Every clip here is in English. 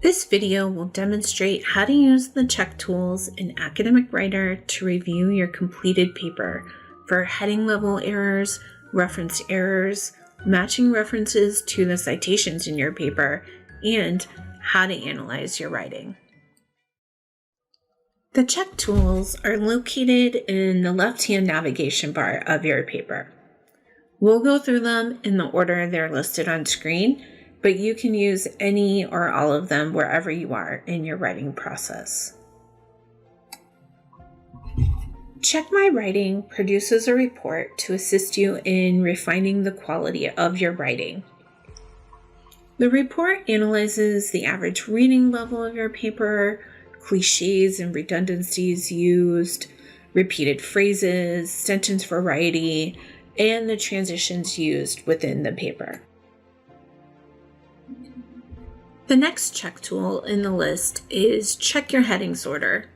This video will demonstrate how to use the check tools in Academic Writer to review your completed paper for heading level errors, reference errors, matching references to the citations in your paper, and how to analyze your writing. The check tools are located in the left-hand navigation bar of your paper. We'll go through them in the order they're listed on screen, but you can use any or all of them wherever you are in your writing process. Check My Writing produces a report to assist you in refining the quality of your writing. The report analyzes the average reading level of your paper, cliches and redundancies used, repeated phrases, sentence variety, and the transitions used within the paper. The next check tool in the list is Check Your Headings Order.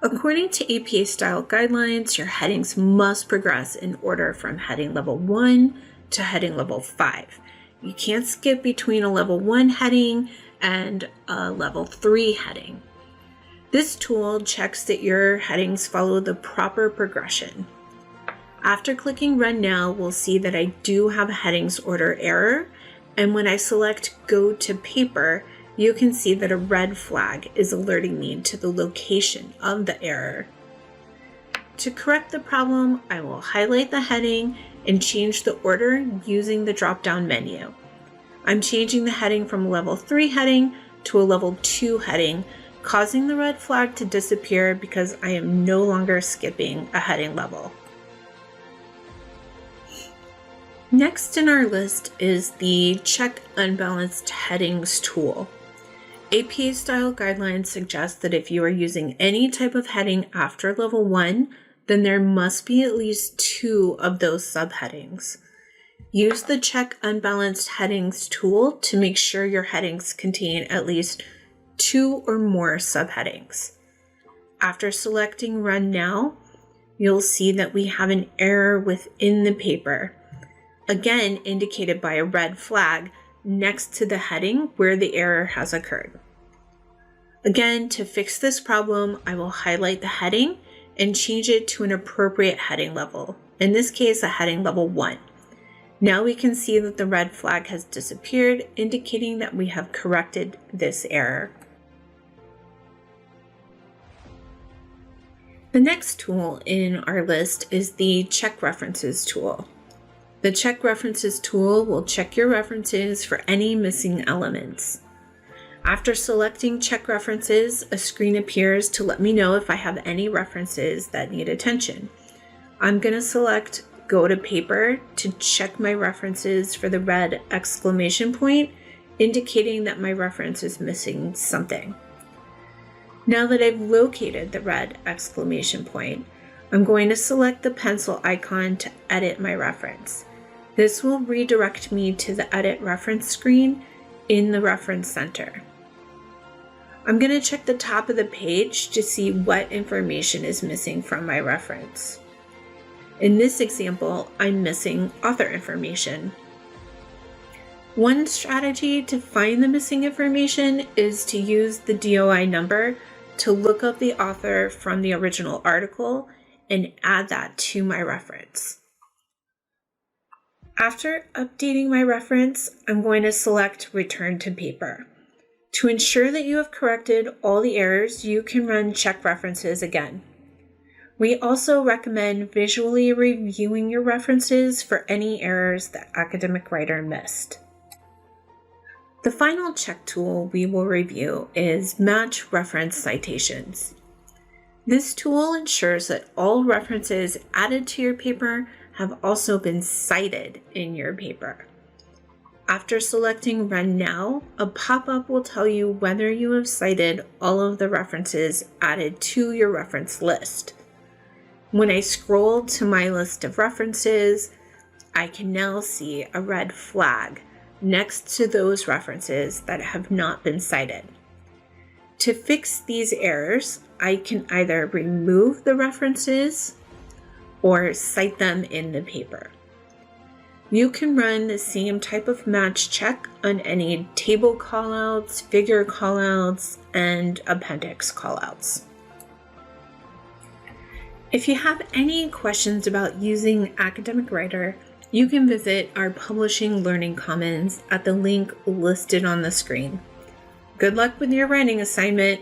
According to APA style guidelines, your headings must progress in order from heading level 1 to heading level 5. You can't skip between a level 1 heading and a level 3 heading. This tool checks that your headings follow the proper progression. After clicking Run Now, we'll see that I do have a headings order error, and when I select Go to Paper, you can see that a red flag is alerting me to the location of the error. To correct the problem, I will highlight the heading and change the order using the drop-down menu. I'm changing the heading from a level 3 heading to a level 2 heading, causing the red flag to disappear because I am no longer skipping a heading level. Next in our list is the Check Unbalanced Headings tool. APA style guidelines suggest that if you are using any type of heading after level 1, then there must be at least 2 of those subheadings. Use the Check Unbalanced Headings tool to make sure your headings contain at least 2 or more subheadings. After selecting Run Now, you'll see that we have an error within the paper, again indicated by a red flag next to the heading where the error has occurred. Again, to fix this problem, I will highlight the heading and change it to an appropriate heading level, in this case a heading level 1. Now we can see that the red flag has disappeared, indicating that we have corrected this error. The next tool in our list is the Check References tool. The Check References tool will check your references for any missing elements. After selecting Check References, a screen appears to let me know if I have any references that need attention. I'm going to select Go to Paper to check my references for the red exclamation point, indicating that my reference is missing something. Now that I've located the red exclamation point, I'm going to select the pencil icon to edit my reference. This will redirect me to the Edit Reference screen in the Reference Center. I'm going to check the top of the page to see what information is missing from my reference. In this example, I'm missing author information. One strategy to find the missing information is to use the DOI number to look up the author from the original article and add that to my reference. After updating my reference, I'm going to select Return to Paper. To ensure that you have corrected all the errors, you can run Check References again. We also recommend visually reviewing your references for any errors that Academic Writer missed. The final check tool we will review is Match Reference Citations. This tool ensures that all references added to your paper have also been cited in your paper. After selecting Run Now, a pop-up will tell you whether you have cited all of the references added to your reference list. When I scroll to my list of references, I can now see a red flag next to those references that have not been cited. To fix these errors, I can either remove the references or cite them in the paper. You can run the same type of match check on any table callouts, figure callouts, and appendix callouts. If you have any questions about using Academic Writer, you can visit our Publishing Learning Commons at the link listed on the screen. Good luck with your writing assignment!